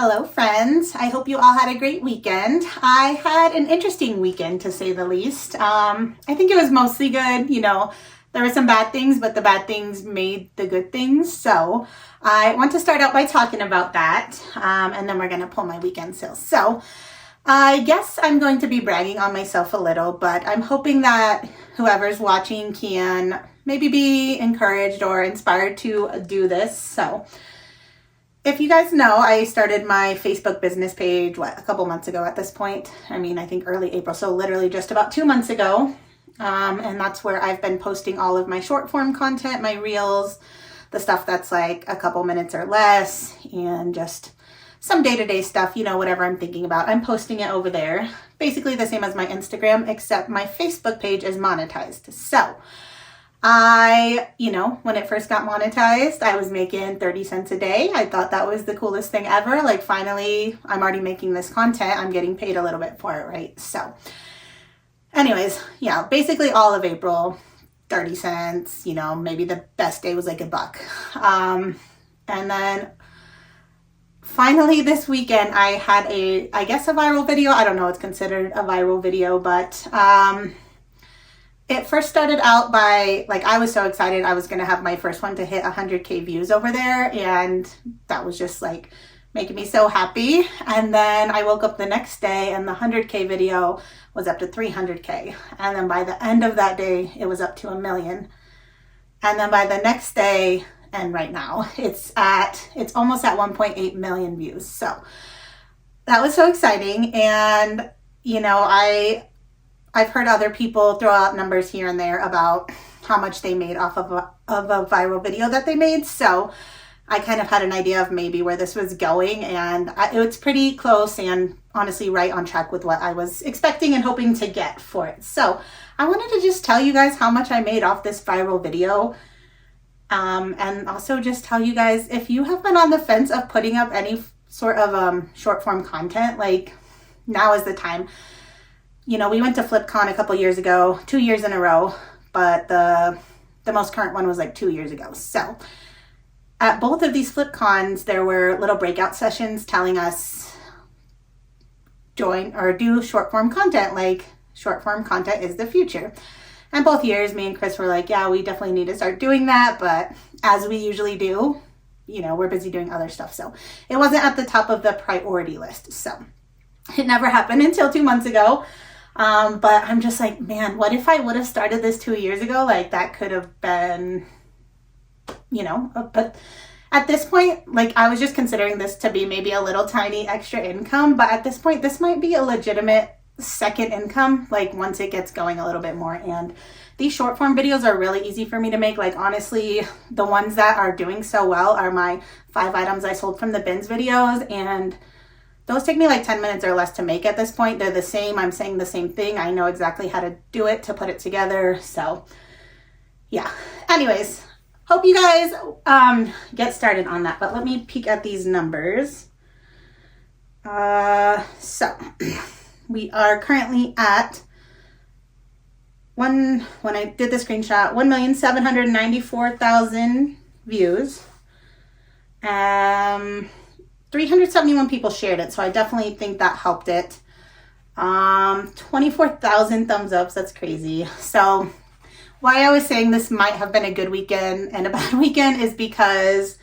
Hello friends, I hope you all had a great weekend. I had an interesting weekend to say the least. I think it was mostly good. There were some bad things, but the bad things made the good things. So I want to start out by talking about that, and then we're going to pull my weekend sales. So I guess I'm going to be bragging on myself a little, but I'm hoping that whoever's watching can maybe be encouraged or inspired to do this. So if you guys know, I started my Facebook business page, a couple months ago at this point. I think early April, so literally just about 2 months ago. And that's where I've been posting all of my short form content, my reels, the stuff that's like a couple minutes or less, and just some day-to-day stuff, whatever I'm thinking about. I'm posting it over there. Basically the same as my Instagram, except my Facebook page is monetized. So when it first got monetized, I was making 30 cents a day. I thought that was the coolest thing ever. Like, finally, I'm already making this content. I'm getting paid a little bit for it, right? So anyways, yeah, basically all of April, 30 cents, maybe the best day was like $1. And then finally this weekend, I had a viral video. I don't know if it's considered a viral video, but it first started out by, I was so excited I was going to have my first one to hit 100K views over there, and that was just making me so happy. And then I woke up the next day and the 100K video was up to 300K. And then by the end of that day, it was up to 1 million. And then by the next day, and right now, it's almost at 1.8 million views. So that was so exciting. And, I've heard other people throw out numbers here and there about how much they made off of a viral video that they made. So I kind of had an idea of maybe where this was going, and it's pretty close and honestly right on track with what I was expecting and hoping to get for it. So I wanted to just tell you guys how much I made off this viral video. And also just tell you guys, if you have been on the fence of putting up any sort of short form content, now is the time. We went to FlipCon a couple years ago, 2 years in a row, but the most current one was 2 years ago. So at both of these FlipCons, there were little breakout sessions telling us join or do short form content, short form content is the future. And both years, me and Chris were yeah, we definitely need to start doing that. But as we usually do, we're busy doing other stuff. So it wasn't at the top of the priority list. So it never happened until 2 months ago. But I'm just man, what if I would have started this 2 years ago? That could have been, but at this point, I was just considering this to be maybe a little tiny extra income. But at this point, this might be a legitimate second income, once it gets going a little bit more. And these short form videos are really easy for me to make. Honestly, the ones that are doing so well are my 5 items I sold from the bins videos, and those take me 10 minutes or less to make at this point. They're the same. I'm saying the same thing. I know exactly how to do it, to put it together. So yeah. Anyways, hope you guys get started on that. But let me peek at these numbers. So we are currently at when I did the screenshot, 1,794,000 views. 371 people shared it, so I definitely think that helped it. 24,000 thumbs ups, that's crazy. So why I was saying this might have been a good weekend and a bad weekend is because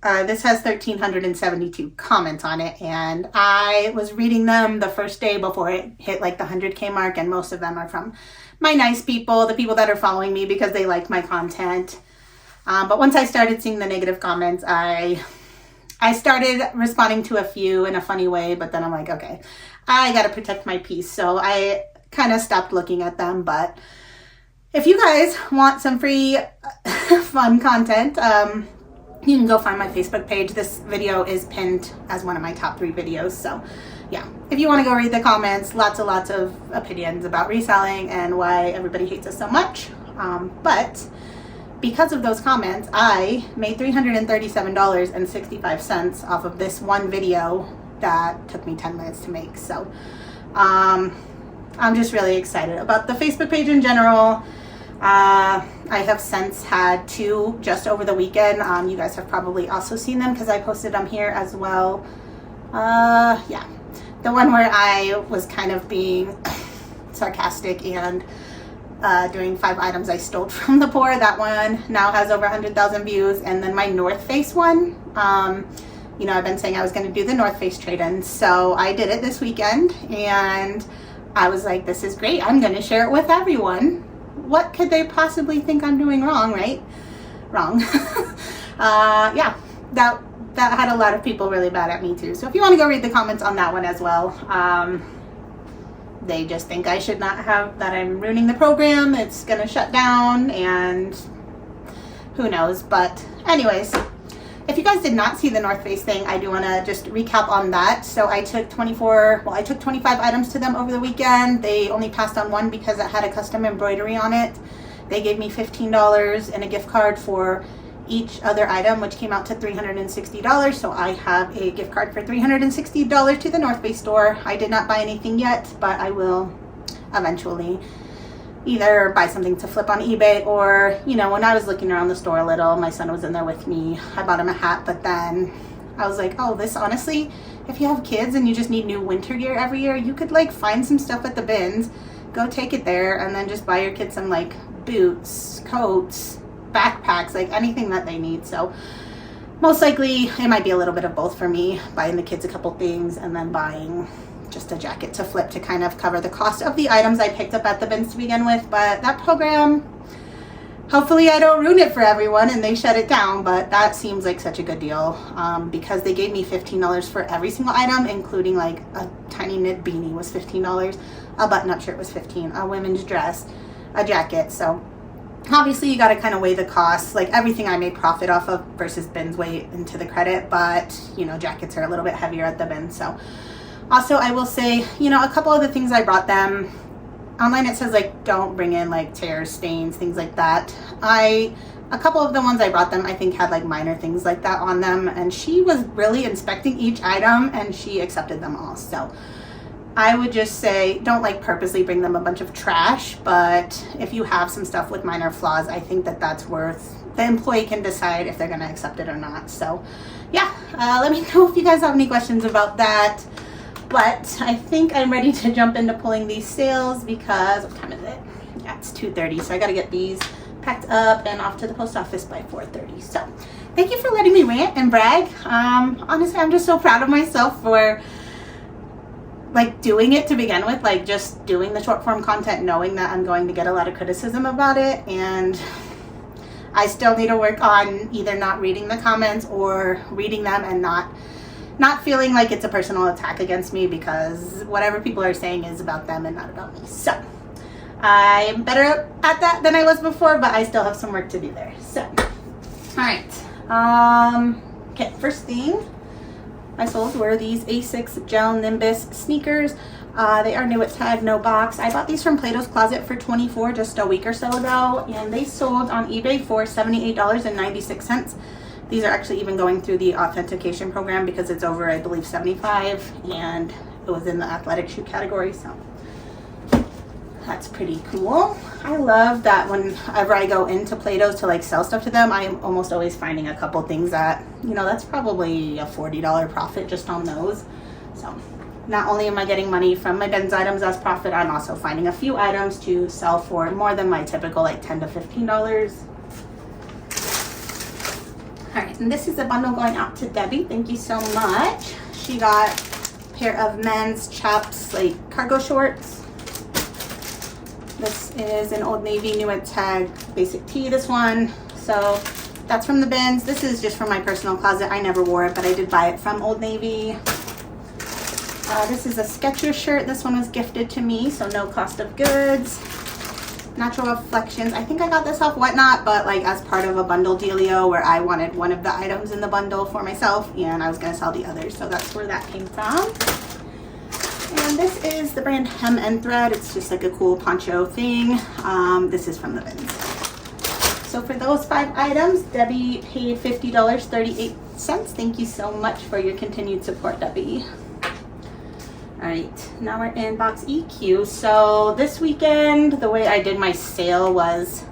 this has 1,372 comments on it, and I was reading them the first day before it hit the 100K mark, and most of them are from my nice people, the people that are following me because they like my content. But once I started seeing the negative comments, I started responding to a few in a funny way, but then I'm okay, I got to protect my peace. So I kind of stopped looking at them. But if you guys want some free fun content, you can go find my Facebook page. This video is pinned as one of my top 3 videos. So yeah, if you want to go read the comments, lots of opinions about reselling and why everybody hates us so much. But because of those comments, I made $337.65 off of this one video that took me 10 minutes to make. So I'm just really excited about the Facebook page in general. I have since had 2 just over the weekend. You guys have probably also seen them because I posted them here as well. Yeah, the one where I was kind of being sarcastic and doing 5 items I stole from the poor. That one now has over 100,000 views. And then my North Face one, you know, I've been saying I was going to do the North Face trade-in, so I did it this weekend, and I was like, this is great. I'm going to share it with everyone. What could they possibly think I'm doing wrong, right? Wrong. Yeah, that had a lot of people really mad at me too. So if you want to go read the comments on that one as well, they just think I should not have, that I'm ruining the program. It's going to shut down, and who knows. But anyways, if you guys did not see the North Face thing, I do want to just recap on that. So I took 25 items to them over the weekend. They only passed on one because it had a custom embroidery on it. They gave me $15 and a gift card for each other item, which came out to $360. So I have a gift card for $360 to the North Face store. I did not buy anything yet, but I will eventually either buy something to flip on eBay, or, you know, when I was looking around the store a little, my son was in there with me. I bought him a hat, but then I was like, oh, this honestly, if you have kids and you just need new winter gear every year, you could like find some stuff at the bins, go take it there, and then just buy your kids some like boots, coats, backpacks, like anything that they need. So most likely it might be a little bit of both for me, buying the kids a couple things and then buying just a jacket to flip to kind of cover the cost of the items I picked up at the bins to begin with. But that program, hopefully I don't ruin it for everyone and they shut it down, but that seems like such a good deal, because they gave me $15 for every single item, including like a tiny knit beanie was $15, a button-up shirt was $15, a women's dress, a jacket. So obviously you got to kind of weigh the costs, like everything I made profit off of versus bins weigh into the credit, but you know, jackets are a little bit heavier at the bin. So also, I will say, you know, a couple of the things I brought them, online it says like don't bring in like tears, stains, things like that. A couple of the ones I brought them, I think had like minor things like that on them, and she was really inspecting each item and she accepted them all. So I would just say don't like purposely bring them a bunch of trash, but if you have some stuff with minor flaws, I think that that's worth, the employee can decide if they're going to accept it or not. So yeah, let me know if you guys have any questions about that. But I think I'm ready to jump into pulling these sales because, what time is it? Yeah, it's 2:30, so I got to get these packed up and off to the post office by 4:30. So thank you for letting me rant and brag. Honestly, I'm just so proud of myself for like doing it to begin with, like just doing the short form content, knowing that I'm going to get a lot of criticism about it. And I still need to work on either not reading the comments or reading them and not feeling like it's a personal attack against me, because whatever people are saying is about them and not about me. So I'm better at that than I was before, but I still have some work to do there. So, all right. Okay, first thing I sold were these Asics Gel Nimbus sneakers. They are new at tag, no box. I bought these from Plato's Closet for $24 just a week or so ago, and they sold on eBay for $78.96. These are actually even going through the authentication program because it's over, I believe, $75, and it was in the athletic shoe category, so that's pretty cool. I love that whenever I go into Plato's to like sell stuff to them, I am almost always finding a couple things that, you know, that's probably a $40 profit just on those. So not only am I getting money from my bins items as profit, I'm also finding a few items to sell for more than my typical like $10 to $15. All right, and this is a bundle going out to Debbie. Thank you so much. She got a pair of men's chaps, like cargo shorts. This is an Old Navy new at tag basic tee, this one. So that's from the bins. This is just from my personal closet. I never wore it, but I did buy it from Old Navy. This is a Skechers shirt. This one was gifted to me, so no cost of goods. Natural Reflections. I think I got this off Whatnot, but like as part of a bundle dealio where I wanted one of the items in the bundle for myself and I was going to sell the others. So that's where that came from. And this is the brand Hem and Thread. It's just like a cool poncho thing. This is from the bins. So for those 5 items, Debbie paid $50.38. Thank you so much for your continued support, Debbie. All right, now we're in box EQ. So this weekend, the way I did my sale was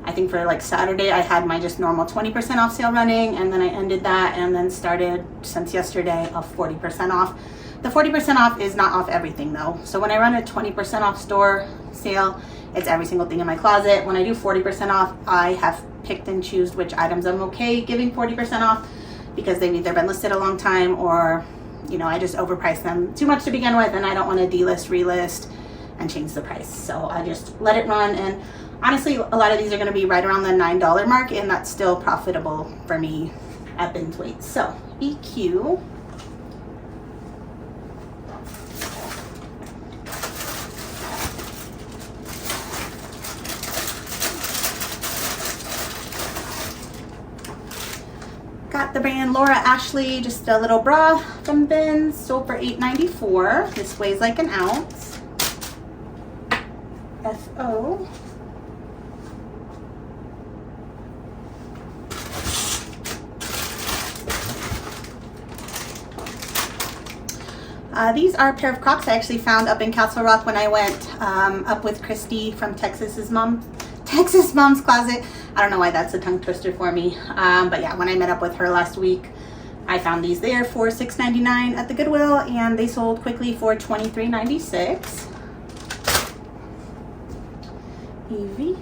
I think for like Saturday, I had my just normal 20% off sale running, and then I ended that and then started since yesterday a 40% off. The 40% off is not off everything though. So when I run a 20% off store sale, it's every single thing in my closet. When I do 40% off, I have picked and choose which items I'm okay giving 40% off because they've either been listed a long time or, you know, I just overpriced them too much to begin with, and I don't want to delist, relist, and change the price. So I just let it run, and honestly, a lot of these are going to be right around the $9 mark, and that's still profitable for me at bins weight. So EQ. Got the brand Laura Ashley, just a little bra from bins, sold for $8.94. This weighs like an ounce. FO. These are a pair of Crocs I actually found up in Castle Rock when I went up with Christy from Texas Mom's Closet. I don't know why that's a tongue twister for me. But yeah, when I met up with her last week, I found these there for $6.99 at the Goodwill, and they sold quickly for $23.96. Evie.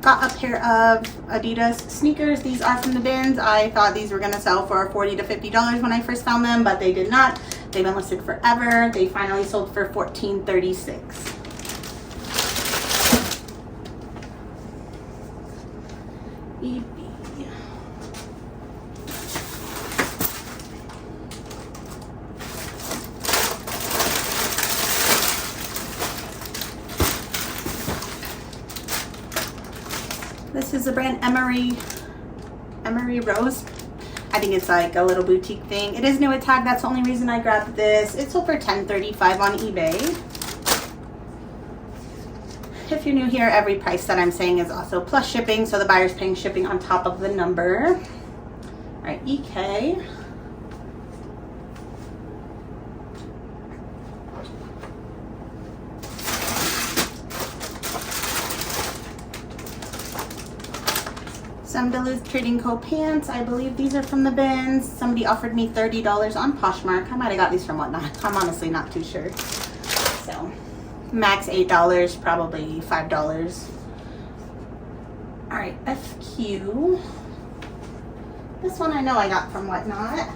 Got a pair of Adidas sneakers. These are from the bins. I thought these were going to sell for $40 to $50 when I first found them, but they did not. They've been listed forever. They finally sold for $14.36. eBay. This is the brand Emery Rose. I think it's like a little boutique thing. It is new at tag. That's the only reason I grabbed this. It sold for $10.35 on eBay. If you're new here, every price that I'm saying is also plus shipping, so the buyer's paying shipping on top of the number. All right, EK. Some Duluth Trading Co. pants. I believe these are from the bins. Somebody offered me $30 on Poshmark. I might have got these from Whatnot. I'm honestly not too sure. So, max $8, probably $5. All right, FQ. This one I know I got from Whatnot.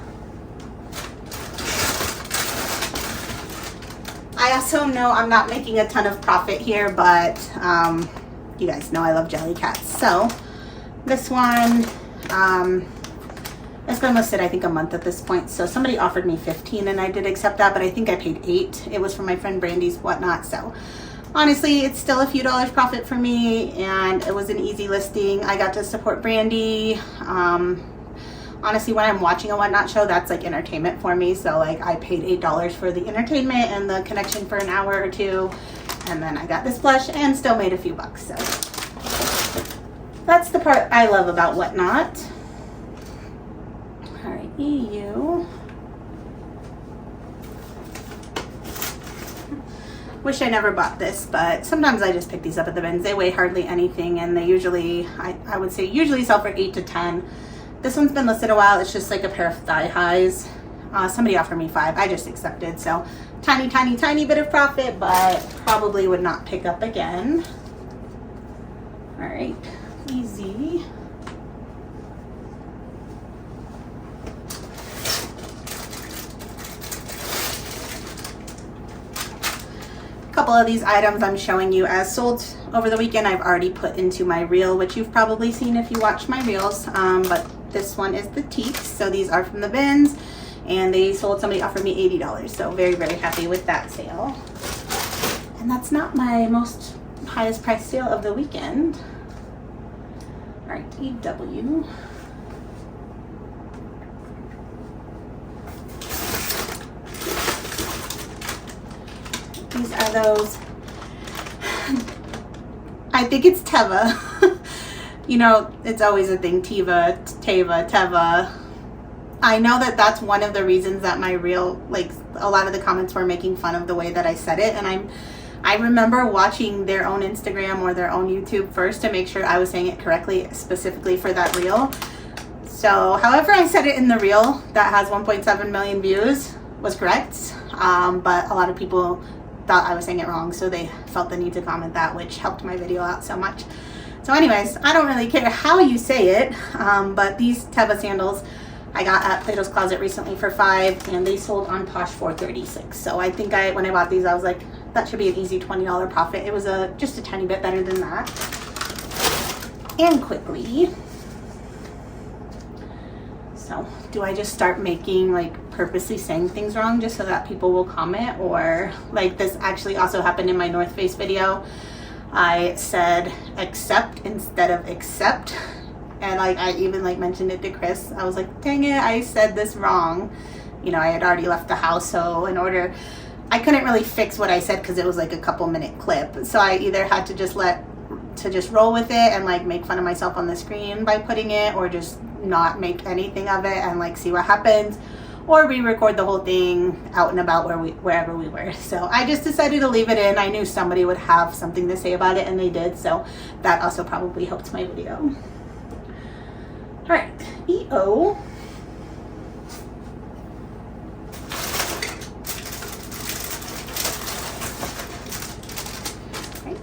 I also know I'm not making a ton of profit here, but you guys know I love jelly cats. So, this one, it's been listed I think a month at this point, so somebody offered me $15 and I did accept that, but I think I paid $8. It was from my friend Brandy's Whatnot, so honestly it's still a few dollars profit for me, and it was an easy listing. I got to support Brandy. Honestly, when I'm watching a Whatnot show, that's like entertainment for me, so like I paid $8 for the entertainment and the connection for an hour or two, and then I got this plush and still made a few bucks. So that's the part I love about Whatnot. All right, EU. Wish I never bought this, but sometimes I just pick these up at the bins. They weigh hardly anything, and they usually, I would say, usually sell for $8 to $10. This one's been listed a while. It's just like a pair of thigh highs. Somebody offered me $5. I just accepted. So tiny, tiny, tiny bit of profit, but probably would not pick up again. All right. Easy. A couple of these items I'm showing you as sold over the weekend I've already put into my reel, which you've probably seen if you watch my reels, but this one is the teaks. So these are from the bins, and they sold, somebody offered me $80, so very, very happy with that sale. And that's not my most highest price sale of the weekend. All right, EW. These are those, I think it's Teva. You know, it's always a thing, Teva, Teva, Teva. I know that that's one of the reasons that my reel, like a lot of the comments were making fun of the way that I said it. And I remember watching their own Instagram or their own YouTube first to make sure I was saying it correctly, specifically for that reel. So however I said it in the reel that has 1.7 million views was correct. But a lot of people thought I was saying it wrong, so they felt the need to comment that, which helped my video out so much. So anyways, I don't really care how you say it, but these Teva sandals I got at Plato's Closet recently for $5, and they sold on Posh for $36. So I think when I bought these, I was like, that should be an easy $20 profit. It was just a tiny bit better than that. And quickly. So do I just start making, like, purposely saying things wrong just so that people will comment? Or like this actually also happened in my North Face video. I said accept instead of accept. And like I even like mentioned it to Chris. I was like, dang it, I said this wrong. You know, I had already left the house, so I couldn't really fix what I said because it was like a couple minute clip. So I either had to just roll with it and like make fun of myself on the screen by putting it, or just not make anything of it and like see what happens, or re-record the whole thing out and about wherever we were. So I just decided to leave it in. I knew somebody would have something to say about it, and they did, so that also probably helped my video. All right, EO.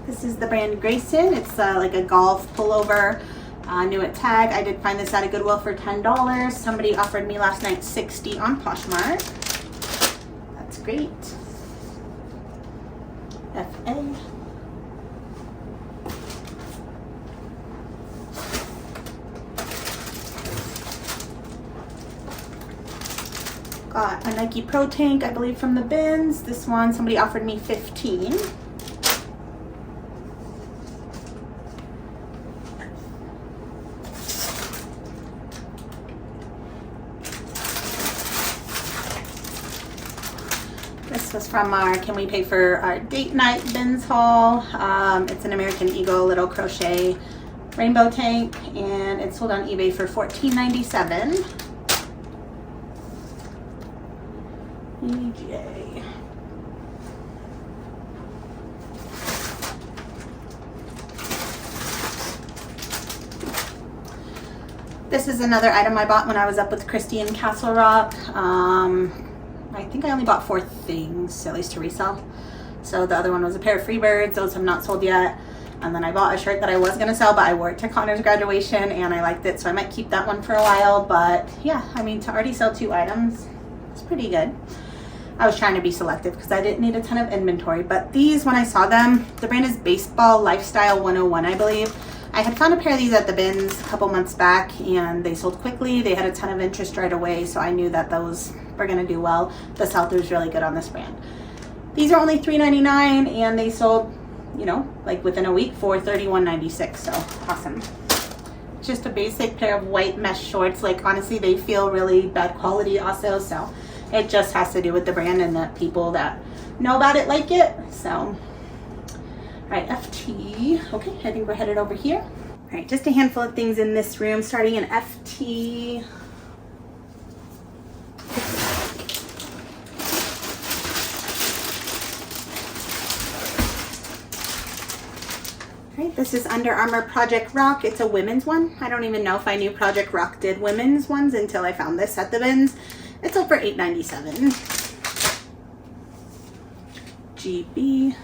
This is the brand Grayson. It's like a golf pullover, new at Tag. I did find this at a Goodwill for $10. Somebody offered me last night $60 on Poshmark. That's great. FA. Got a Nike Pro Tank, I believe, from the bins. This one, somebody offered me $15. This was from our Can We Pay for Our Date Night bins haul. It's an American Eagle little crochet rainbow tank, and it sold on eBay for $14.97. EJ. This is another item I bought when I was up with Christy in Castle Rock. I think I only bought 4 things, at least to resell. So the other one was a pair of Freebirds. Those have not sold yet. And then I bought a shirt that I was going to sell, but I wore it to Connor's graduation and I liked it, so I might keep that one for a while. But yeah, I mean, to already sell 2 items, it's pretty good. I was trying to be selective because I didn't need a ton of inventory. But these, when I saw them, the brand is Baseball Lifestyle 101, I believe. I had found a pair of these at the bins a couple months back, and they sold quickly. They had a ton of interest right away, so I knew that those were going to do well. The sell-through is really good on this brand. These are only $3.99, and they sold, you know, like within a week for $31.96, so awesome. Just a basic pair of white mesh shorts. Like, honestly, they feel really bad quality also, so it just has to do with the brand and the people that know about it like it. So, all right, FT. Okay, I think we're headed over here. All right, just a handful of things in this room, starting in FT. Right, this is Under Armour Project Rock. It's a women's one. I don't even know if I knew Project Rock did women's ones until I found this at the bins. It's up for $8.97. GB.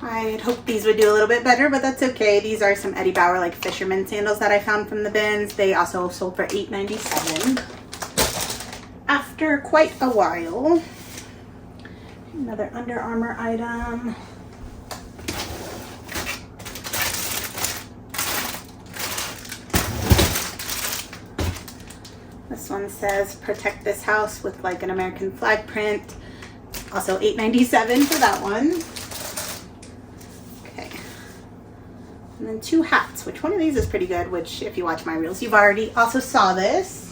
I'd hoped these would do a little bit better, but that's okay. These are some Eddie Bauer like fisherman sandals that I found from the bins. They also sold for $8.97. After quite a while. Another Under Armour item. This one says protect this house with like an American flag print. Also $8.97 for that one. Okay. And then 2 hats, which one of these is pretty good, which if you watch my reels, you've already also saw this.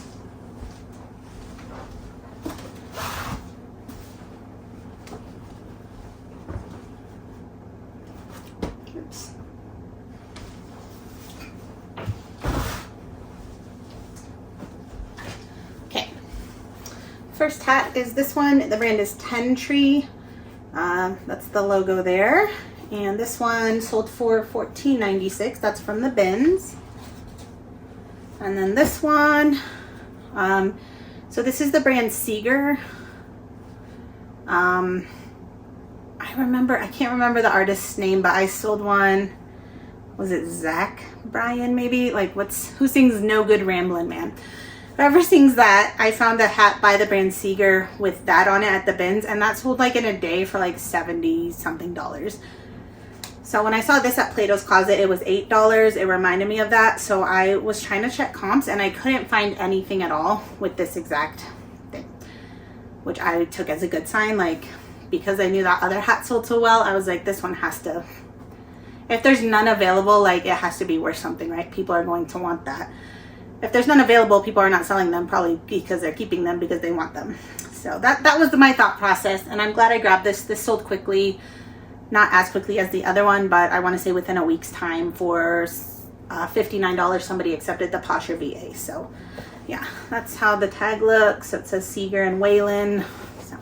Oops. First hat is this one. The brand is 10 Tree. That's the logo there. And this one sold for $14.96. That's from the bins. And then this one, so this is the brand Seeger. I can't remember the artist's name, but I sold one. Was it Zach Bryan maybe? Like who sings No Good Ramblin' Man? Whoever sings that, I found a hat by the brand Seeger with that on it at the bins, and that sold like in a day for like 70 something dollars. So when I saw this at Plato's Closet, it was $8. It reminded me of that. So I was trying to check comps and I couldn't find anything at all with this exact thing, which I took as a good sign. Like, because I knew that other hat sold so well, I was like, this one has to, if there's none available, like it has to be worth something, right? People are going to want that. If there's none available, people are not selling them, probably because they're keeping them because they want them. So that was my thought process, and I'm glad I grabbed this. This sold quickly. Not as quickly as the other one, but I want to say within a week's time for $59, somebody accepted the Posher VA. So yeah, that's how the tag looks. It says Seeger and Waylon. So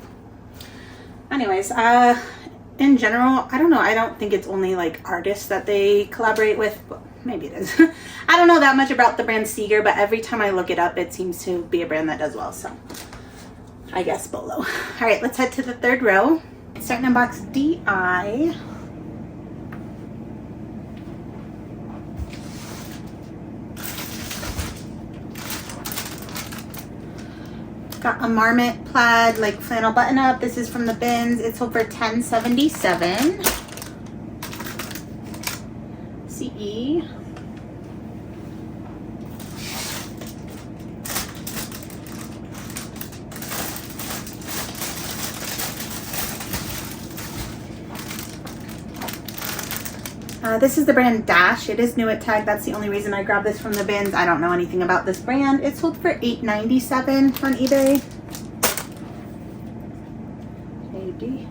anyways, in general, I don't know. I don't think it's only like artists that they collaborate with, but maybe it is. I don't know that much about the brand Seeger, but every time I look it up, it seems to be a brand that does well. So I guess Bolo. All right, let's head to the third row. Starting in box DI. Got a Marmot plaid like flannel button up. This is from the bins. It sold for $10.77. CE. This is the brand Dash. It is new at tag. That's the only reason I grabbed this from the bins. I don't know anything about this brand. It sold for $8.97 on eBay. JD.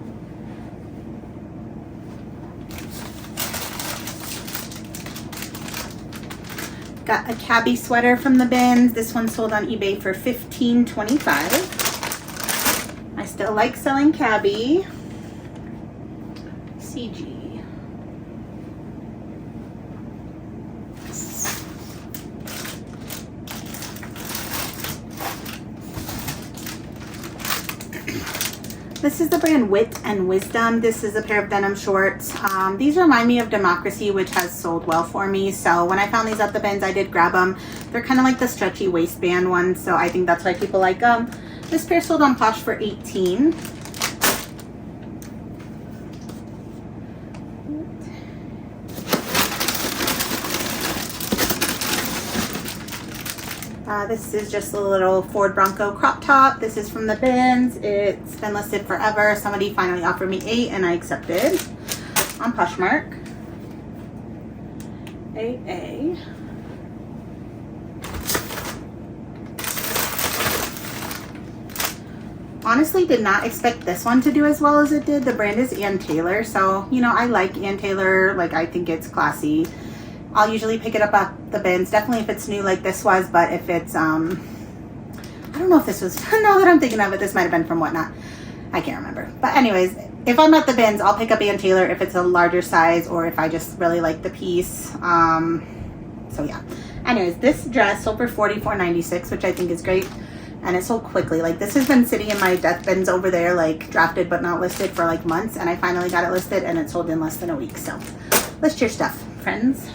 Got a cabbie sweater from the bins. This one sold on eBay for $15.25. I still like selling cabbie. CG. This is the brand Wit and Wisdom. This is a pair of denim shorts. These remind me of Democracy, which has sold well for me. So when I found these at the bins, I did grab them. They're kind of like the stretchy waistband ones, so I think that's why people like them. This pair sold on Posh for $18. This is just a little Ford Bronco crop top. This is from the bins. It's been listed forever. Somebody finally offered me $8 and I accepted on Poshmark. AA. Honestly, did not expect this one to do as well as it did. The brand is Ann Taylor. So, you know, I like Ann Taylor. Like, I think it's classy. I'll usually pick it up at the bins, definitely if it's new like this was, but if it's, I don't know if this was, now that I'm thinking of it, this might have been from Whatnot. I can't remember. But anyways, if I'm at the bins, I'll pick up Ann Taylor if it's a larger size or if I just really like the piece. So yeah. Anyways, this dress sold for $44.96, which I think is great. And it sold quickly. Like, this has been sitting in my death bins over there, like drafted but not listed for like months. And I finally got it listed and it sold in less than a week. So list your stuff, friends.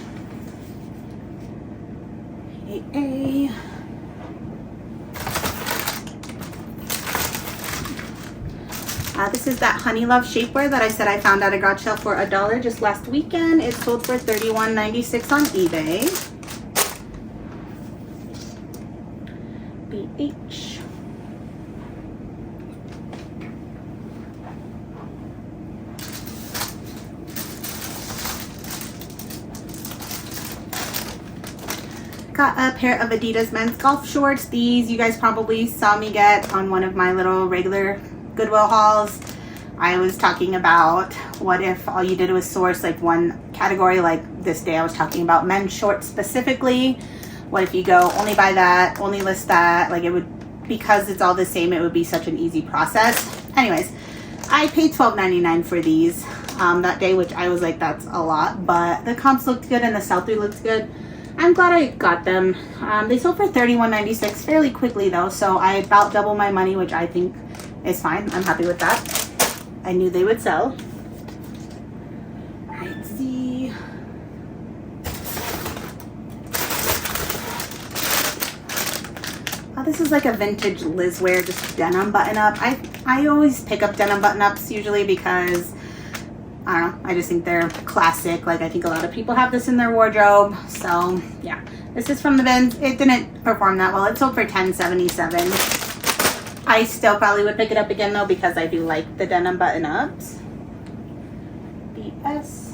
AA. This is that Honey Love shapewear that I said I found at a garage sale for $1 just last weekend. It sold for $31.96 on eBay. BH. Got a pair of Adidas men's golf shorts. These you guys probably saw me get on one of my little regular Goodwill hauls. I was talking about what if all you did was source like one category. Like this day I was talking about men's shorts specifically. What if you go only buy that, only list that? Like it would because it's all the same, it would be such an easy process. Anyways, I paid $12.99 for these that day, which I was like, that's a lot, but the comps looked good and the sell-through looks good. I'm glad I got them. They sold for $31.96 fairly quickly though, so I about double my money, which I think is fine. I'm happy with that. I knew they would sell. Alright, Z. Oh, this is like a vintage Liz wear, just denim button up. I always pick up denim button ups usually because I don't know, I just think they're classic. Like I think a lot of people have this in their wardrobe. So yeah, this is from the bins. It didn't perform that well. It sold for $10.77. I still probably would pick it up again though because I do like the denim button ups. BS.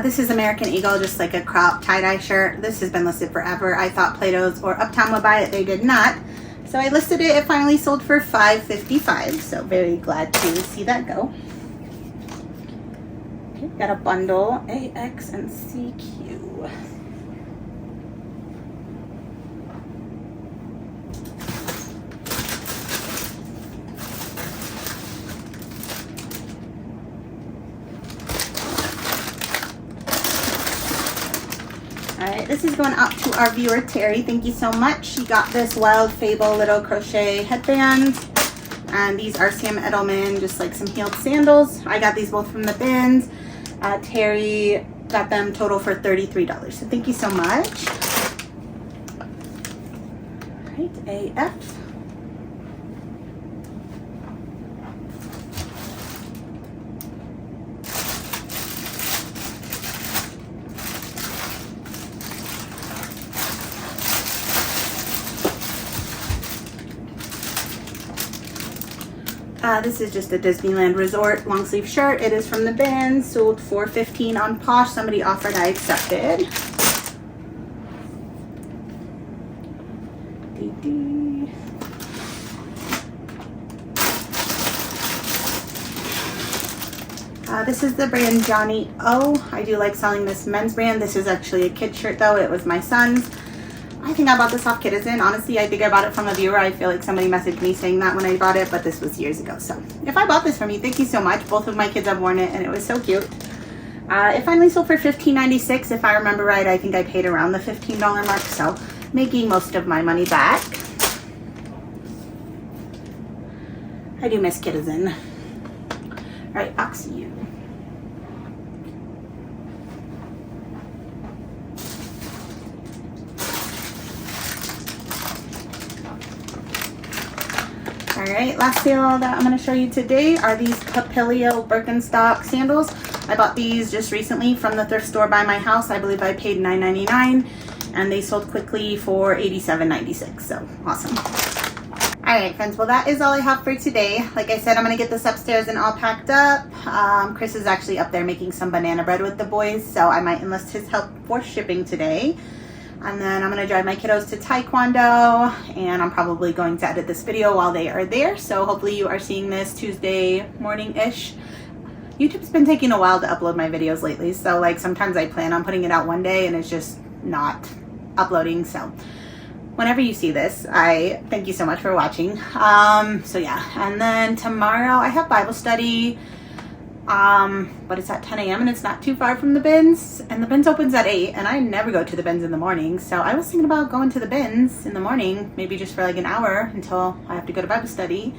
This is American Eagle, just like a crop tie-dye shirt. This has been listed forever. I thought Plato's or Uptown would buy it. They did not. So I listed it. It finally sold for $5.55. So very glad to see that go. Okay, got a bundle, AX and CQ. Alright, this is going out to our viewer, Terry. Thank you so much. She got this Wild Fable little crochet headband. And these are Sam Edelman, just like some heeled sandals. I got these both from the bins. Terry got them total for $33. So thank you so much. Alright, AF. This is just a Disneyland Resort long sleeve shirt. It is from the bins, sold for $15 on Posh. Somebody offered, I accepted. This is the brand Johnny O. I do like selling this men's brand. This is actually a kid shirt though. It was my son's. I think I bought this off Kitizen. Honestly, I think I bought it from a viewer. I feel like somebody messaged me saying that when I bought it, but this was years ago. So if I bought this from you, thank you so much. Both of my kids have worn it and it was so cute. It finally sold for $15.96. If I remember right, I think I paid around the $15 mark. So making most of my money back. I do miss Kitizen. All right, Oxy U. Alright, last sale that I'm going to show you today are these Papilio Birkenstock sandals. I bought these just recently from the thrift store by my house. I believe I paid $9.99 and they sold quickly for $87.96. So awesome. Alright friends, well that is all I have for today. Like I said, I'm going to get this upstairs and all packed up. Chris is actually up there making some banana bread with the boys, so I might enlist his help for shipping today. And then I'm going to drive my kiddos to Taekwondo, and I'm probably going to edit this video while they are there. So hopefully you are seeing this Tuesday morning-ish. YouTube's been taking a while to upload my videos lately. So like sometimes I plan on putting it out one day and it's just not uploading. So whenever you see this, I thank you so much for watching. So yeah, and then tomorrow I have Bible study. But it's at 10 a.m. and it's not too far from the bins, and the bins opens at 8, and I never go to the bins in the morning. So I was thinking about going to the bins in the morning, maybe just for like an hour until I have to go to Bible study.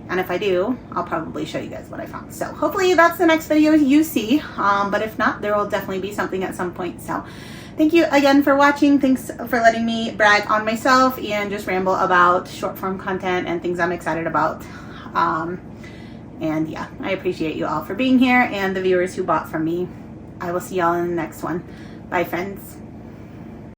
And if I do, I'll probably show you guys what I found. So hopefully that's the next video you see. But if not, there will definitely be something at some point. So thank you again for watching. Thanks for letting me brag on myself and just ramble about short form content and things I'm excited about. And yeah, I appreciate you all for being here and the viewers who bought from me. I will see y'all in the next one. Bye friends.